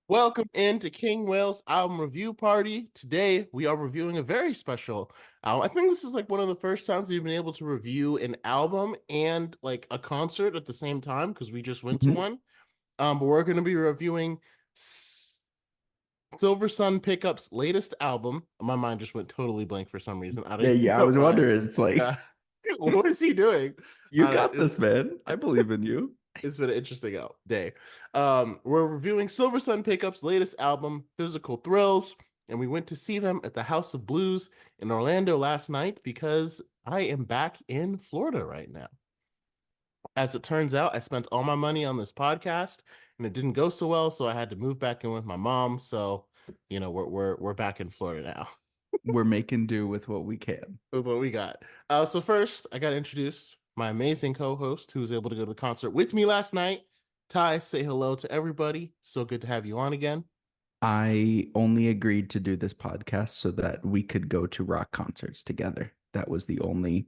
Welcome into King Whale's album review party. Today we are reviewing a very special album. I think this is like one of the first times we've been able to review an album and like a concert at the same time because we just went to Mhm. one. But we're going to be reviewing Silversun Pickup's latest album. My mind just went totally blank for some reason. I don't Yeah, even yeah, I know was why. wondering. It's like, Yeah. What is he doing? you got this, It's man. I believe in you. it's been an interesting day. We're reviewing Silversun Pickup's latest album, Physical Thrills, and we went to see them at the House of Blues in Orlando last night because I am back in Florida right now. As it turns out, I spent all my money on this podcast and it didn't go so well, so I had to move back in with my mom. So, we're back in Florida now We're making do with what we can. with what we got. So first, I got to introduce my amazing co-host who was able to go to the concert with me last night. Ty, say hello to everybody. So good to have you on again. I only agreed to do this podcast so that we could go to rock concerts together. That was the only,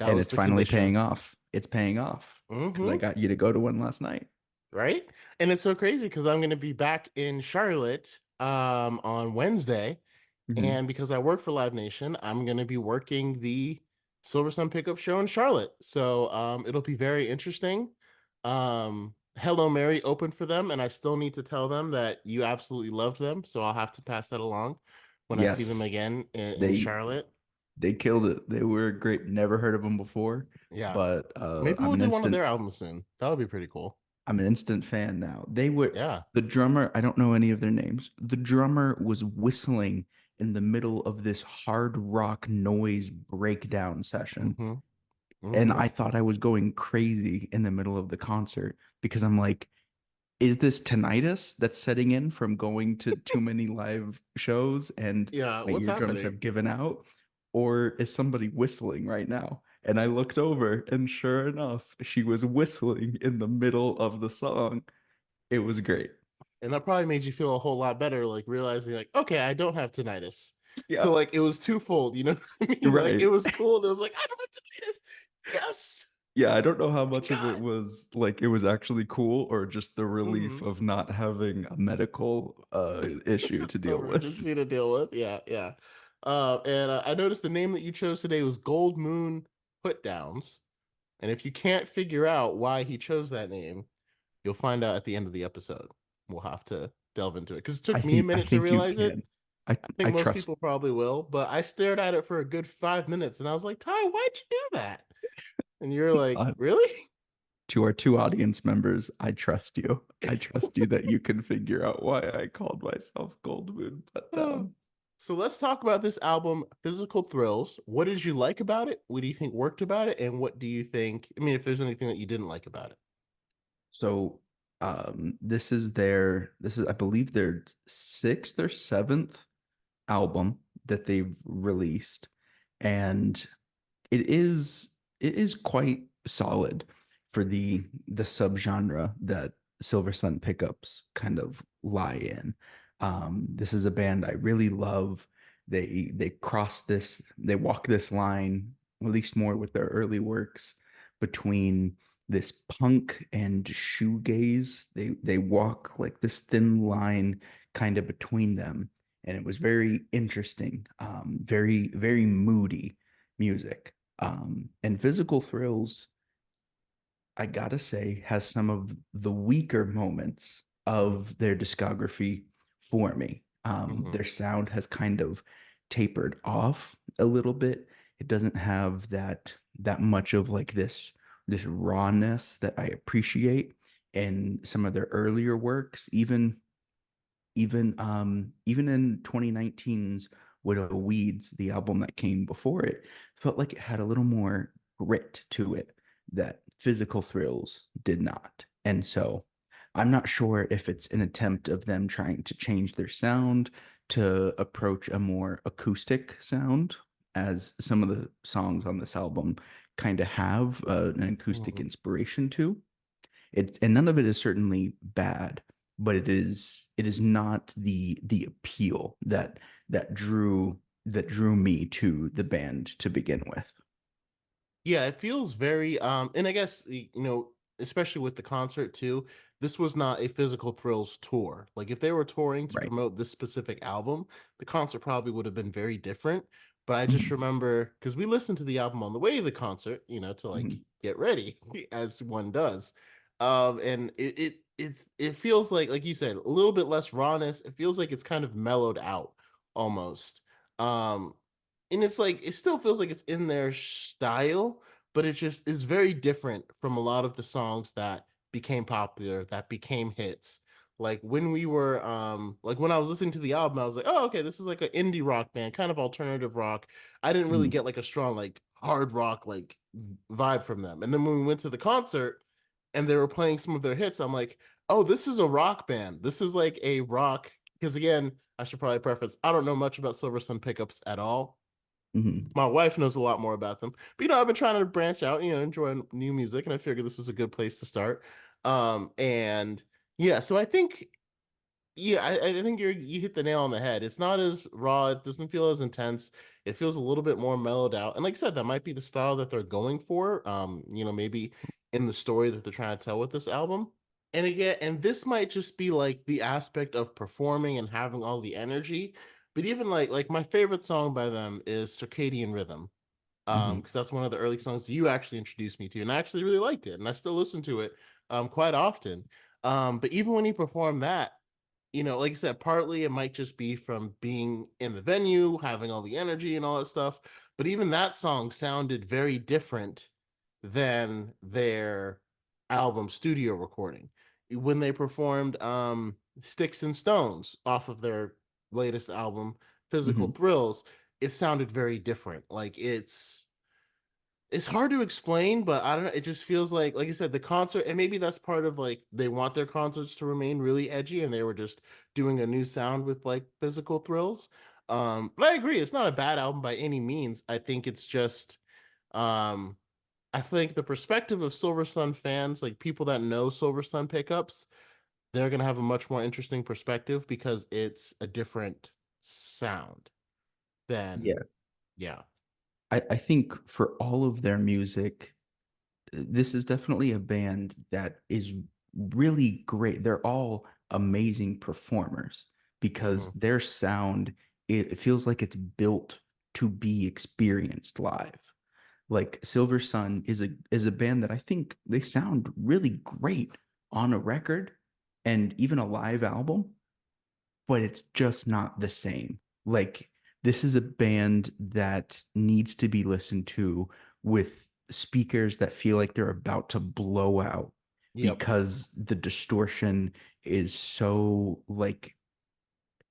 That and was it's the finally condition. paying off. It's paying off because I Mm-hmm. got you to go to one last night. Right? And it's so crazy because I'm going to be back in Charlotte on Wednesday. Mhm. And because I work for Live Nation, I'm going to be working the Silver Sun Pickup Show in Charlotte. So it'll be very interesting. Hello Mary opened for them, and I still need to tell them that you absolutely loved them. So I'll have to pass that along when I see them Yes, again in they Charlotte. they killed it. They were great. Never heard of them before, Yeah. but Maybe we'll do one of their albums soon. That would be pretty cool. I'm an instant fan now. They were Yeah. the drummer, I don't know any of their names. The drummer was whistling in the middle of this hard rock noise breakdown session. Mm-hmm. And Mm-hmm. I thought I was going crazy in the middle of the concert because I'm like, is this tinnitus that's setting in from going to too many live shows and Yeah. my What's eardrums happening? have given out? Or is somebody whistling right now? And I looked over, and sure enough, she was whistling in the middle of the song. It was great. And that probably made you feel a whole lot better, like realizing, like, okay, I don't have tinnitus. Yeah, So, like, it was twofold, you know what I you're mean? Like, it right. was cool. And it was like, I don't have tinnitus. Yes. Yeah, I don't know how Thank much of it God. was like it was actually cool or just the relief Mm-hmm. of not having a medical issue to deal with. Emergency to deal with. Yeah. Yeah. And I noticed the name that you chose today was Gold Moon Put Downs. And if you can't figure out why he chose that name, you'll find out at the end of the episode. We'll have to delve into it because it took me a I minute to think you realize it. can. I I think I most trust people probably will, but I stared at it for a good 5 minutes and I was like, Ty, why'd you do that? And you're like, uh, really? to our two audience members, I trust you. I trust you that you can figure out why I called myself Gold Moon Put Down. So let's talk about this album, Physical Thrills. What did you like about it? What do you think worked about it? And what do you think? I mean, if there's anything that you didn't like about it. So this is I believe their sixth or seventh album that they've released. And it is quite solid for the subgenre that Silver Sun Pickups kind of lie in. This is a band I really love. They walk this line, at least more with their early works, between this punk and shoegaze. They walk like this thin line kind of between them, and it was very interesting, very moody music. And Physical Thrills, I gotta say, has some of the weaker moments Mm-hmm. of their discography for me. Mm-hmm. Their sound has kind of tapered off a little bit. It doesn't have that much of like this rawness that I appreciate in some of their earlier works, even in 2019's Widow Weeds, the album that came before it, felt like it had a little more grit to it that Physical Thrills did not. And so I'm not sure if it's an attempt of them trying to change their sound to approach a more acoustic sound, as some of the songs on this album kind of have an acoustic Mm-hmm. inspiration to. And none of it is certainly bad, but it is not the appeal that drew me to the band to begin with. Yeah, it feels very and I guess especially with the concert too, this was not a Physical Thrills tour. Like if they were touring to Right. promote this specific album, the concert probably would have been very different. But I just Mhm. remember because we listened to the album on the way to the concert, to like Mhm. get ready as one does. And it feels like you said, a little bit less rawness. It feels like it's kind of mellowed out almost. Um, and it's like it still feels like it's in their style, but it just is very different from a lot of the songs that became popular, that became hits. Like when I was listening to the album, I was like, oh, okay, this is like an indie rock band, kind of alternative rock. I didn't really Mhm. get like a strong like hard rock like vibe from them. And then when we went to the concert and they were playing some of their hits, I'm like, oh, this is a rock band. This is like a rock. Because again, I should probably preface, I don't know much about Silversun pickups at all. Mhm. My wife knows a lot more about them. But I've been trying to branch out, enjoying new music, and I figured this was a good place to start. And yeah, so I think yeah, I think you hit the nail on the head. It's not as raw, it doesn't feel as intense. It feels a little bit more mellowed out. And like I said, that might be the style that they're going for. Maybe in the story that they're trying to tell with this album. And again, and this might just be like the aspect of performing and having all the energy. But even like my favorite song by them is Circadian Rhythm. Mhm. Because that's one of the early songs that you actually introduced me to, and I actually really liked it, and I still listen to it quite often. But even when he performed that, like I said, partly it might just be from being in the venue, having all the energy and all that stuff. But even that song sounded very different than their album studio recording. When they performed Sticks and Stones off of their latest album, Physical Mhm. Thrills, it sounded very different. Like it's hard to explain, but I don't know. It just feels like I said, the concert, and maybe that's part of like they want their concerts to remain really edgy, and they were just doing a new sound with like Physical Thrills. But I agree, it's not a bad album by any means. I think it's just, um, I think the perspective of Silversun fans, like people that know Silversun pickups, they're gonna have a much more interesting perspective because it's a different sound than Yeah. yeah. I think for all of their music, this is definitely a band that is really great. They're all amazing performers because Hmm. their sound, it feels like it's built to be experienced live. Like Silver Sun is a band that I think they sound really great on a record and even a live album, but it's just not the same. Like this is a band that needs to be listened to with speakers that feel like they're about to blow out Yep. because the distortion is so like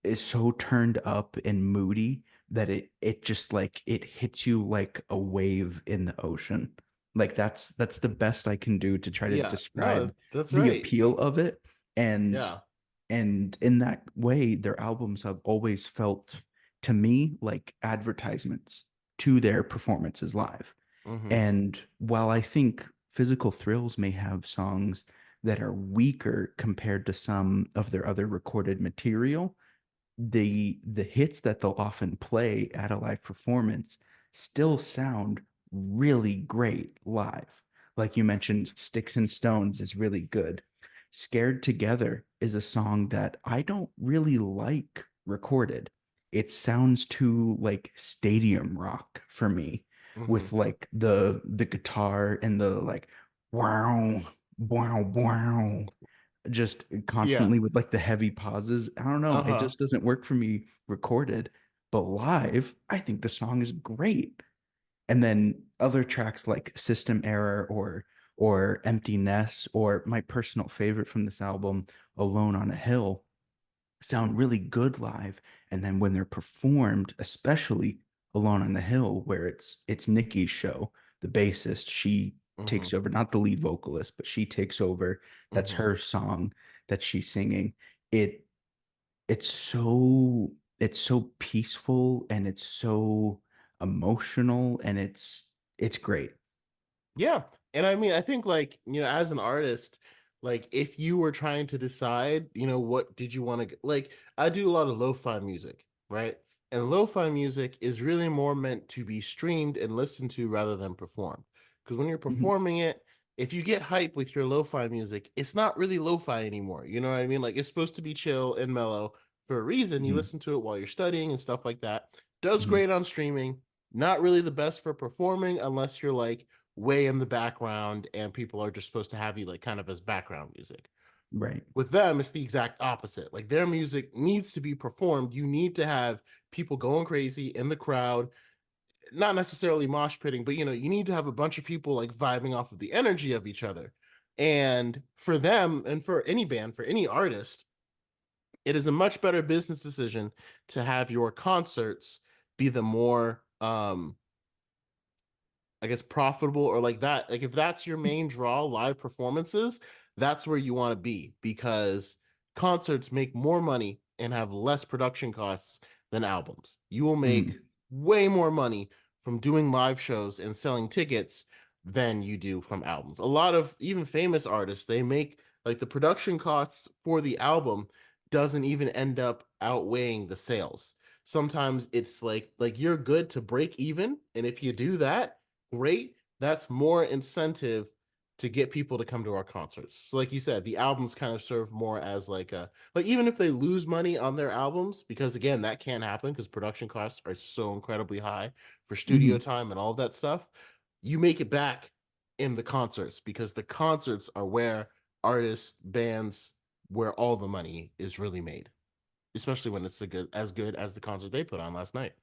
is so turned up and moody that it just like it hits you like a wave in the ocean. Like that's the best I can do to try to Yeah. No, describe that's the right. appeal of it. And Yeah. and in that way, their albums have always felt to me like advertisements to their performances live. Hmm. And while I think Physical Thrills may have songs that are weaker compared to some of their other recorded material, the hits that they'll often play at a live performance still sound really great live. Like you mentioned, Sticks and Stones is really good. Scared Together is a song that I don't really like recorded. It sounds too like stadium rock for me Hmm. with like the guitar and the like wow wow wow just Yeah. constantly with like the heavy pauses. I don't know. It Uh-huh. just doesn't work for me recorded. But live, I think the song is great. And then other tracks like System Error or Empty Nest or my personal favorite from this album, Alone on a Hill, sound really good live. And then when they're performed, especially Alone on the Hill, where it's Nikki's show, the bassist, she Hmm. takes over, not the lead vocalist, but she takes over. That's Hmm. her song that she's singing. It it's so peaceful and it's so emotional and it's great. Yeah. And I mean, I think like, as an artist, like if you were trying to decide, what did you want to like I do a lot of lo-fi music, right? And lo-fi music is really more meant to be streamed and listened to rather than performed. Because when you're Mhm. performing it, if you get hype with your lo-fi music, it's not really lo-fi anymore. You know what I mean? Like it's supposed to be chill and mellow for a reason. You Mhm. listen to it while you're studying and stuff like that. Does Mhm. great on streaming. Not really the best for performing unless you're like way in the background and people are just supposed to have you like kind of as background music. Right. With them, it's the exact opposite. Like their music needs to be performed. You need to have people going crazy in the crowd, not necessarily mosh pitting, but you need to have a bunch of people like vibing off of the energy of each other. And for them, and for any band, for any artist, it is a much better business decision to have your concerts be the more I guess profitable or like that. Like if that's your main draw, live performances, that's where you want to be because concerts make more money and have less production costs than albums. You will make Mm. way more money from doing live shows and selling tickets than you do from albums. A lot of even famous artists, they make like the production costs for the album doesn't even end up outweighing the sales. Sometimes it's like you're good to break even, and if you do that, great. That's more incentive to get people to come to our concerts. So like you said, the albums kind of serve more as like a like even if they lose money on their albums, because again, that can't happen because production costs are so incredibly high for studio Mhm. time and all that stuff. You make it back in the concerts because the concerts are where artists, bands, where all the money is really made, especially when it's a good as the concert they put on last night.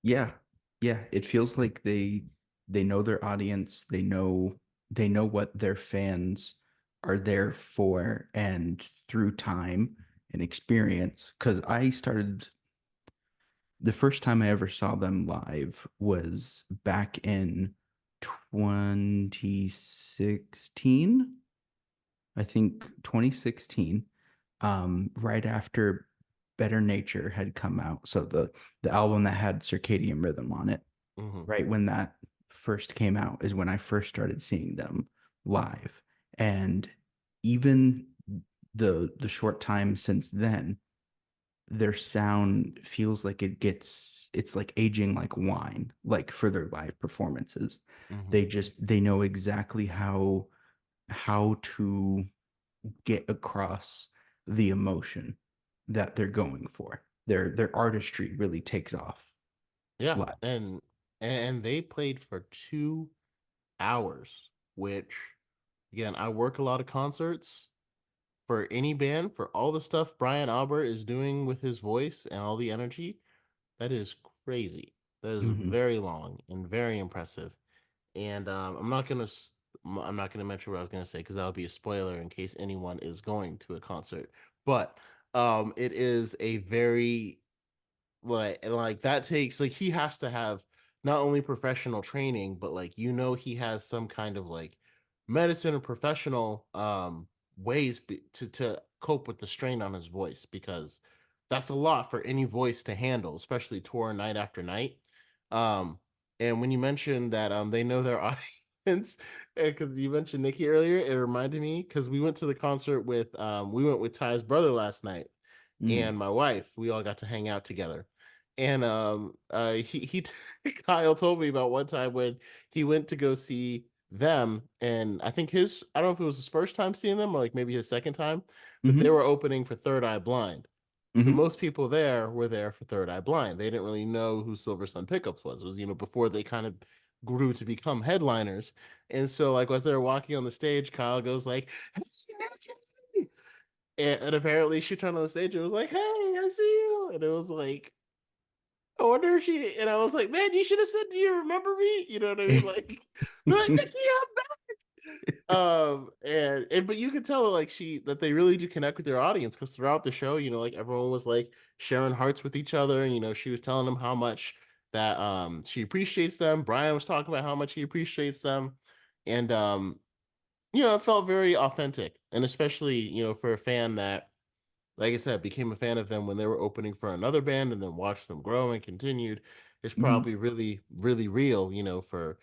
Yeah. Yeah, it feels like they know their audience, they know what their fans are there for, and through time and experience. Because I started the first time I ever saw them live was back in 2016. I think 2016, right after Better Nature had come out. So the album that had Circadian Rhythm on it, Mm-hmm. right when that first came out is when I first started seeing them live. And even the short time since then, their sound feels like it's like aging like wine, like for their live performances. Mm-hmm. They know exactly how to get across the emotion that they're going for. Their artistry really takes off Yeah, live. and they played for 2 hours, which again, I work a lot of concerts for any band for all the stuff Brian Albert is doing with his voice and all the energy. That is crazy. That is Mhm. very long and very impressive. And I'm not gonna mention what I was gonna say because that would be a spoiler in case anyone is going to a concert. But it is a very like that takes like he has to have not only professional training but like he has some kind of like medicine or professional ways to cope with the strain on his voice because that's a lot for any voice to handle, especially tour night after night. um and when you mentioned that they know their audience, because you mentioned Nikki earlier, it reminded me because we went with Ty's brother last night Mm. and my wife. We all got to hang out together. And he Kyle told me about one time when he went to go see them, and I think I don't know if it was his first time seeing them or like maybe his second time, but they Mhm. were opening for Third Eye Blind. So Mhm. most people there were there for Third Eye Blind. They didn't really know who Silversun Pickups was. It was, before they kind of grew to become headliners. And so like as they were walking on the stage, Kyle goes like, "Hey, Nikki!" And apparently she turned on the stage and was like, "Hey, I see you." And it was like, I wonder if she, and I was like, "Man, you should have said, do you remember me?" You know what I mean? Like, be like, "Nikki, I'm back." And but you could tell like that they really do connect with their audience because throughout the show, like everyone was like sharing hearts with each other, and she was telling them how much that she appreciates them. Brian was talking about how much he appreciates them. And it felt very authentic, and especially, for a fan that, like I said, became a fan of them when they were opening for another band and then watched them grow and continued. It's Mhm. probably really, really real, for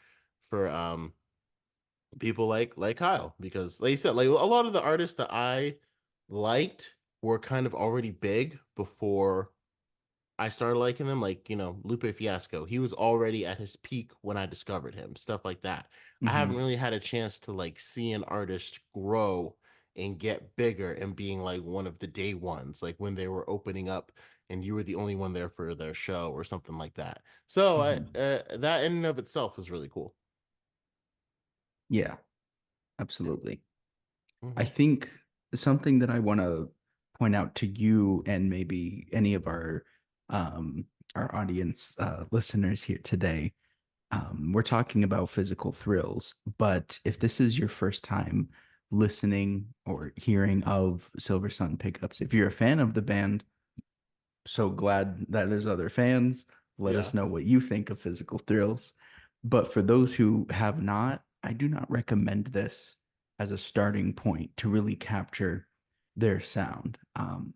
people like Kyle, because like you said, like a lot of the artists that I liked were kind of already big before I started liking them, like, Lupe Fiasco. He was already at his peak when I discovered him, stuff like that. I haven't Hmm. really had a chance to like see an artist grow and get bigger and being like one of the day ones, like when they were opening up and you were the only one there for their show or something like that. So Hmm. that in and of itself was really cool. Yeah, absolutely. I Hmm. think something that I want to point out to you and maybe any of um, our audience listeners here today, we're talking about physical thrills, but if this is your first time listening or hearing of Silver Sun Pickups, if you're a fan of the band, so glad that there's other fans. Let us Yeah. know what you think of physical thrills. But for those who have not, I do not recommend this as a starting point to really capture their sound.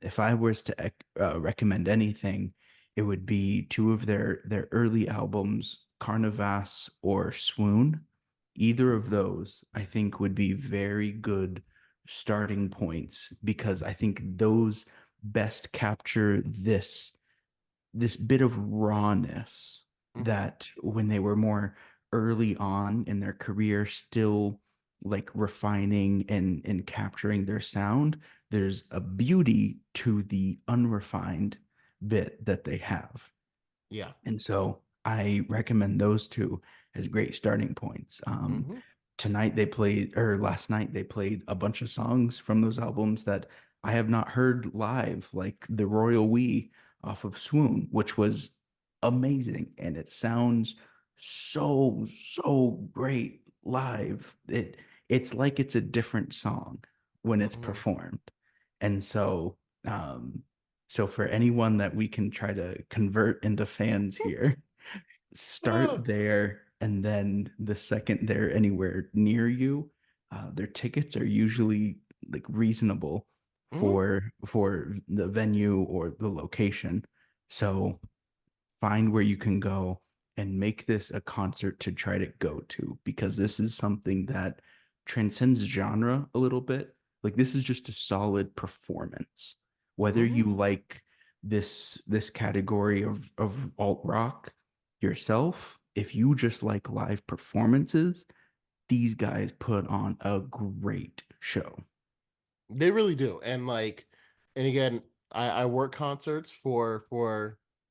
If I was to recommend anything, it would be two of their early albums, Carnivas or Swoon. Either of Hmm. those, I think, would be very good starting points because I think those best capture this bit of rawness Hmm. that when they were more early on in their career, still like refining and capturing their sound, there's a beauty to the unrefined bit that they have. Yeah. And so I recommend those two as great starting points. Hmm. Tonight they played, or last night they played a bunch of songs from those albums that I have not heard live, like the Royal We off of Swoon, which was amazing. And it sounds so great live. It's like it's a different song when it's Hmm. performed. And um, so for anyone that we can try to convert into fans here, start there, and then the second they're anywhere near you, their tickets are usually like reasonable Hmm. for the venue or the location. So find where you can go and make this a concert to try to go to because this is something that transcends genre a little bit. Like this is just a solid performance. Whether Hmm. you like this category of alt rock yourself, if you just like live performances, these guys put on a great show. They really do. And like, and again, I work concerts for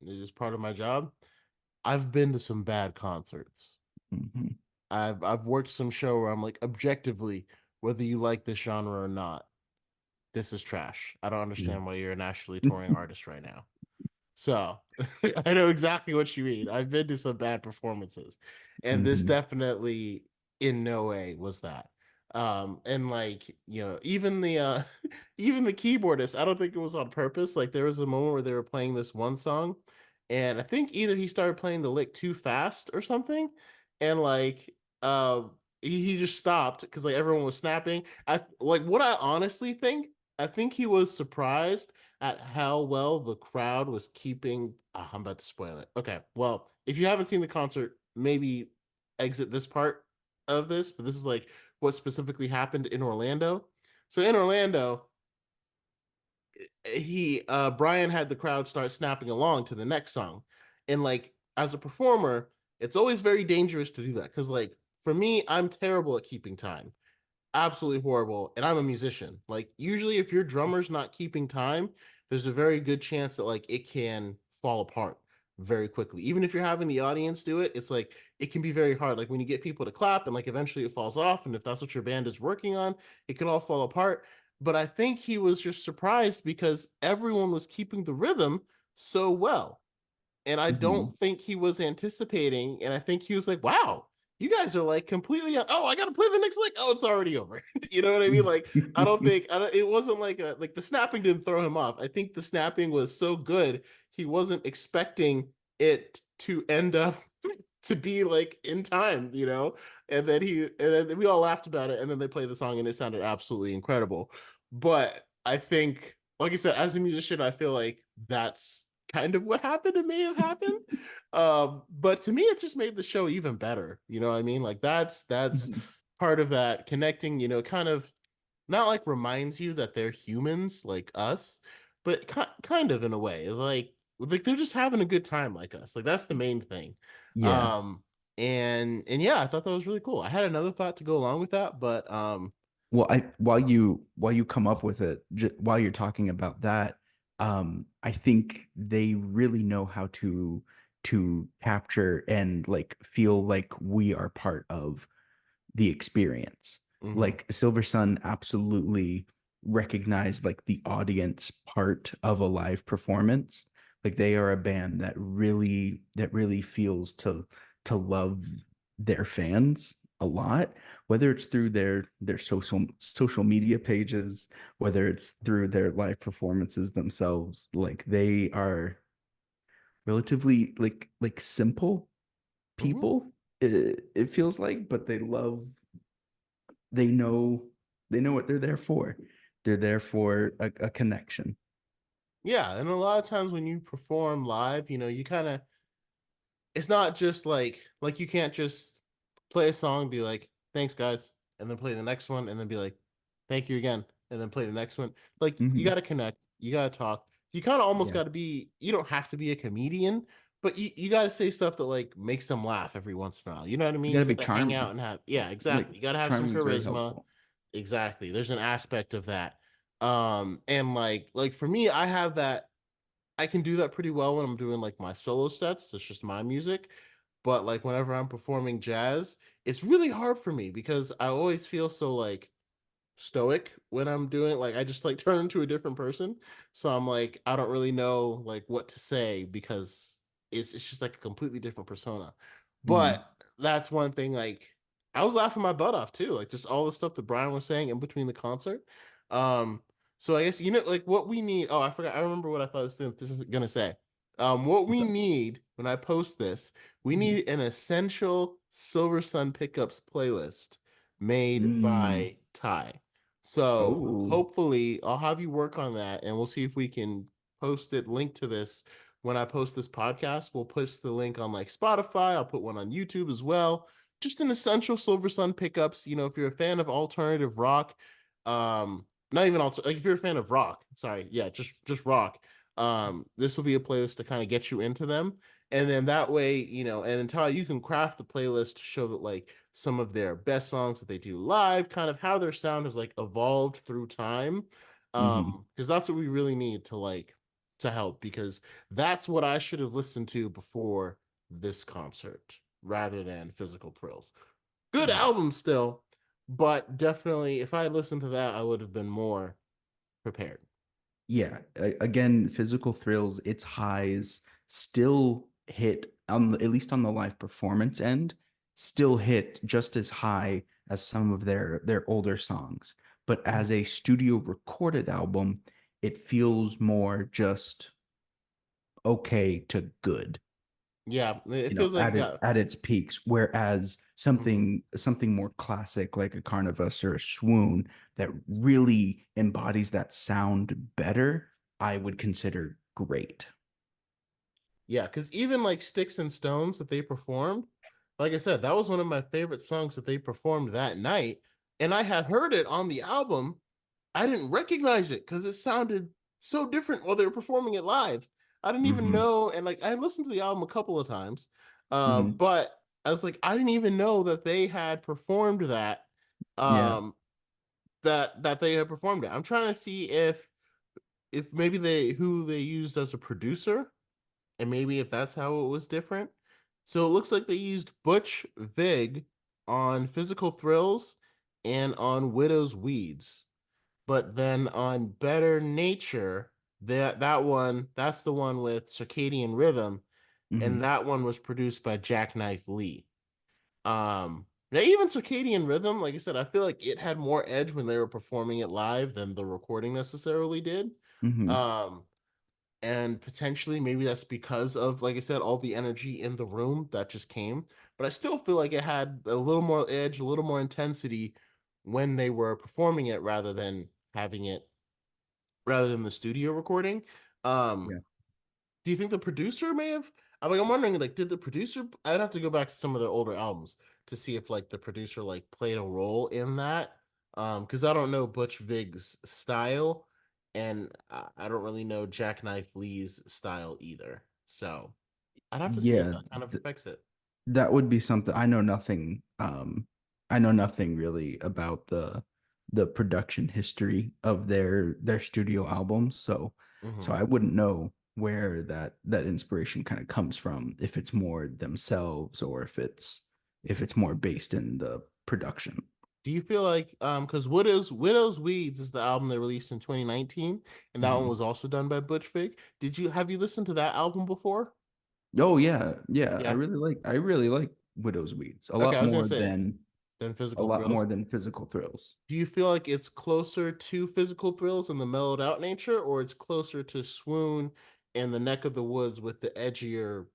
this is part of my job. I've been to some bad concerts. Mhm. I've worked some show where I'm like, objectively, whether you like this genre or not, this is trash. I don't Yeah. understand why you're a nationally touring artist right now. So I know exactly what you mean. I've been to some bad performances, and this Mhm. definitely in no way was that. And like, even the even the keyboardist, I don't think it was on purpose. Like there was a moment where they were playing this one song, and I think either he started playing the lick too fast or something, and like he just stopped because like everyone was snapping. I like what I honestly think. I think he was surprised at how well the crowd was keeping. I'm about to spoil it. Okay, well, if you haven't seen the concert, maybe exit this part of this, but this is like what specifically happened in Orlando. So in Orlando, he Brian had the crowd start snapping along to the next song. And like as a performer, it's always very dangerous to do that because like for me, I'm terrible at keeping time, absolutely horrible, and I'm a musician. Like usually if your drummer's not keeping time, there's a very good chance that like it can fall apart very quickly. Even if you're having the audience do it, it's like it can be very hard. Like when you get people to clap and like eventually it falls off, and if that's what your band is working on, it could all fall apart. But I think he was just surprised because everyone was keeping the rhythm so well, and I Mhm. don't think he was anticipating. And I think he was like, "Wow, you guys are like completely. Oh, I gotta play the next lick. Oh, it's already over." You know what I mean? Like, I don't think it wasn't like like the snapping didn't throw him off. I think the snapping was so good he wasn't expecting it to end up to be like in time, and then we all laughed about it, and then they played the song, and it sounded absolutely incredible. But I think, like I said, as a musician, I feel like that's kind of what happened. It may have happened, but to me, it just made the show even better. You know what I mean? Like that's Mhm. part of that connecting. Kind of not like reminds you that they're humans like us, but kind of in a way. Like like they're just having a good time like us. Like that's the main thing. Yeah. Um and yeah, I thought that was really cool. I had another thought to go along with that, but Well, I while you come up with it, while you're talking about that, I think they really know how to capture and like feel like we are part of the experience. mhm, Like Silversun absolutely recognized like the audience part of a live performance. Like they are a band that really feels to love their fans a lot, whether it's through their social media pages, whether it's through their live performances themselves. Like they are relatively like simple mhm. people. It feels like, but they know they know what they're there for. They're there for a connection. Yeah, and a lot of times when you perform live, you know, you kind of it's not just like you can't just play a song, be like, thanks guys, and then play the next one, and then be like, thank you again, and then play the next one. Like you Hmm. got to connect, you got to talk. You kind of almost Yeah, got to be. You don't have to be a comedian, but you got to say stuff that like makes them laugh every once in a while. You know what I you mean? gotta You be got to hang out charming. and have yeah, Like exactly. You got to have some charming is very charisma. helpful. Exactly. There's an aspect of that. And like for me, I have that I can do that pretty well when I'm doing like my solo sets. It's just my music. But like whenever I'm performing jazz, it's really hard for me because I always feel so like stoic when I'm doing like I just like turn into a different person. So I'm like I don't really know like what to say because it's just like a completely different persona. Hmm. But that's one thing like I was laughing my butt off too, like just all the stuff that Brian was saying in between the concert. Um so I guess you know like what we need. Oh, I forgot. I remember what I thought this is gonna say. What What's we up? need when I post this, we Hmm. need an essential Silver Sun pickups playlist made Mm. by Ty. So Oh. hopefully I'll have you work on that and we'll see if we can post it, link to this when I post this podcast. We'll post the link on like Spotify. I'll put one on YouTube as well. Just an essential Silver Sun pickups. You know, if you're a fan of alternative rock, not even like if you're a fan of rock, sorry, yeah, just rock. This will be a playlist to kind of get you into them. And then that way, you know, and until you can craft the playlist to show that like some of their best songs that they do live, kind of how their sound has like evolved through time. Hmm. Because that's what we really need to like to help because that's what I should have listened to before this concert rather than Physical Thrills. Good Yeah. album still, but definitely if I had listened to that, I would have been more prepared. Yeah, again, physical thrills, its highs still hit on at least on the live performance end, still hit just as high as some of their older songs. But as a studio recorded album, it feels more just okay to good, Yeah, it you know, feels like yeah. at its peaks. Whereas Mhm. something more classic like a Carnivus or a Swoon that really embodies that sound better, I would consider great. Yeah, because even like Sticks and Stones that they performed, like I said, that was one of my favorite songs that they performed that night. And I had heard it on the album. I didn't recognize it because it sounded so different while they were performing it live. I didn't even Hmm. know, and like I listened to the album a couple of times, Hmm. but I was like, I didn't even know that they had performed that, Yeah. um, that they had performed it. I'm trying to see if maybe they who they used as a producer and maybe if that's how it was different. So it looks like they used Butch Vig on Physical Thrills and on Widow's Weeds. But then on Better Nature, that one, that's the one with Circadian Rhythm, and Hmm. that one was produced by Jackknife Lee. Now even Circadian Rhythm, like I said, I feel like it had more edge when they were performing it live than the recording necessarily did. Hmm. Um, and potentially maybe that's because of like I said all the energy in the room that just came, but I still feel like it had a little more edge, a little more intensity when they were performing it rather than the studio recording. um Yeah. do you think the producer may have I'm wondering like did the producer I'd have to go back to some of their older albums to see if like the producer like played a role in that because I don't know Butch Vig's style and I don't really know Jackknife Lee's style either. So I'd have to see if Yeah, that kind of affects it. that would be something. I know nothing. I know nothing really about the production history of their studio albums. So Hmm. I wouldn't know where that inspiration kind of comes from, if it's more themselves or if it's more based in the production. Do you feel like because Widow's Weeds is the album they released in 2019, and that one Mhm. was also done by Butch Vig. Have you listened to that album before? Oh yeah, yeah. I Yeah. really like Widow's Weeds Okay, I was gonna say then a Physical lot more Thrills. than Physical Thrills. Do you feel like it's closer to Physical Thrills in the mellowed out nature, or it's closer to Swoon and the Neck of the Woods with the edgier,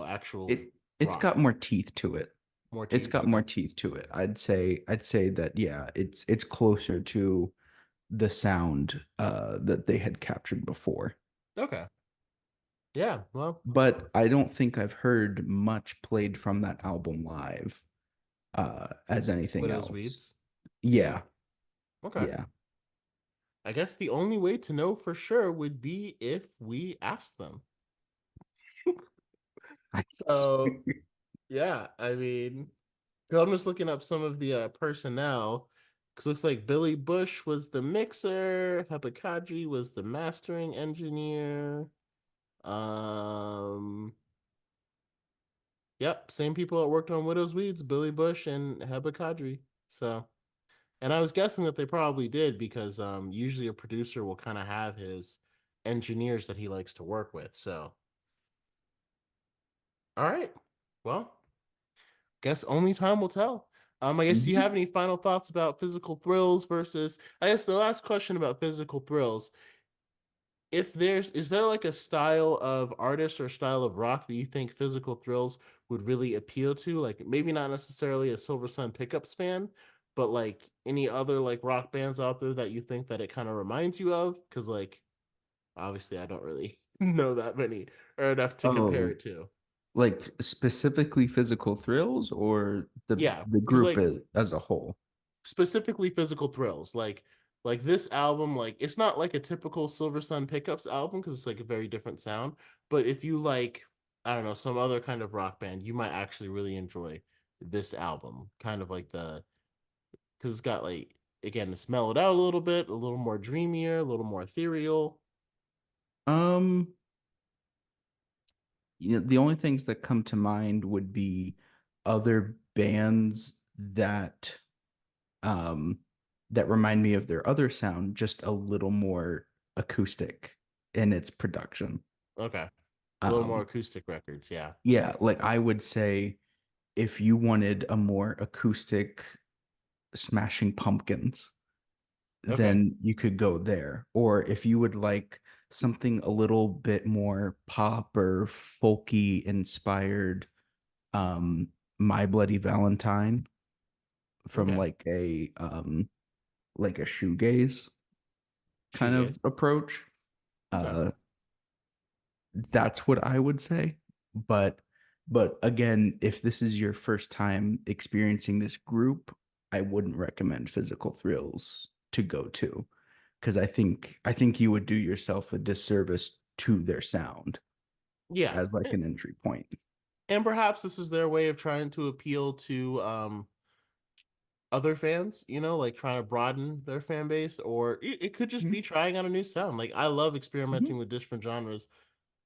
actual It's rock? got more teeth to it. More It's teeth. got more Okay. teeth to it. I'd say that yeah, it's closer to the sound that they had captured before. Okay. Yeah. Well, But I don't think I've heard much played from that album live as anything Widow's else. Weeds. Yeah. Yeah, Okay. yeah. I guess the only way to know for sure would be if we asked them. I, So, yeah, I mean, 'cause I'm just looking up some of the personnel. Because looks like Billy Bush was the mixer, Hepakadji was the mastering engineer. Um, yep, same people that worked on Widow's Weeds, Billy Bush and Hepakadji. So, and I was guessing that they probably did because usually a producer will kind of have his engineers that he likes to work with. So, all right, well, guess only time will tell. I guess do you have Mhm. any final thoughts about Physical Thrills versus? I guess the last question about Physical Thrills: if there's is there like a style of artist or style of rock that you think Physical Thrills would really appeal to? Like maybe not necessarily a Silversun Pickups fan, but like any other like rock bands out there that you think that it kind of reminds you of? Because like obviously I don't really know that many or enough to compare Oh, it to. like specifically Physical Thrills or the Yeah, the because group like as a whole? specifically Physical Thrills, like this album, like it's not like a typical Silversun Pickups album because it's like a very different sound. But if you like, I don't know, some other kind of rock band, you might actually really enjoy this album. Kind of like the because it's got like again, it's mellowed out a little bit, a little more dreamier, a little more ethereal. Um, the only things that come to mind would be other bands um that remind me of their other sound, just a little more acoustic in its production. Okay. A little more Um, acoustic records, yeah. yeah, like I would say if you wanted a more acoustic Smashing Pumpkins, Okay. then you could go there. Or if you would like something a little bit more pop or folky inspired, My Bloody Valentine from Okay. like a shoegaze kind of Shoegaze. approach. Okay. Uh, that's what I would say. But but again, if this is your first time experiencing this group, I wouldn't recommend Physical Thrills to go to, because I think you would do yourself a disservice to their sound Yeah. as like an entry point. And perhaps this is their way of trying to appeal to other fans, like trying to broaden their fan base, or it could just Mhm. be trying out a new sound. Like I love Mhm. experimenting with different genres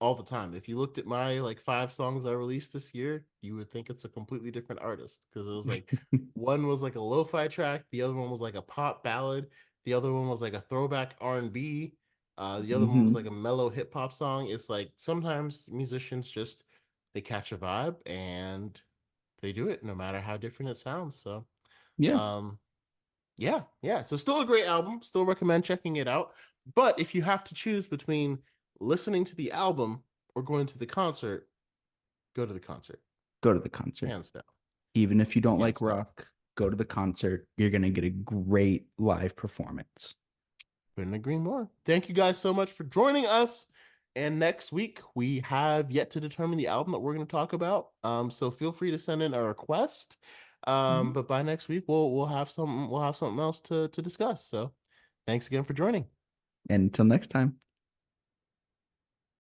all the time. If you looked at my like 5 songs I released this year, you would think it's a completely different artist because it was like one was like a lo-fi track, the other one was like a pop ballad, the other one was like a throwback R&B, the other one was like a Mhm. mellow hip hop song. It's like sometimes musicians just they catch a vibe and they do it no matter how different it sounds. So, Yeah, um yeah, yeah. So still a great album. Still recommend checking it out. But if you have to choose between listening to the album or going to the concert, go to the concert. go to the concert. Hands down. Even if you don't like Hands down. rock, go to the concert. You're going to get a great live performance. Couldn't agree more. Thank you guys so much for joining us. And next week we have yet to determine the album that we're going to talk about. So feel free to send in a request. Mhm. But by next week we'll have something else to discuss. So thanks again for joining. And until next time.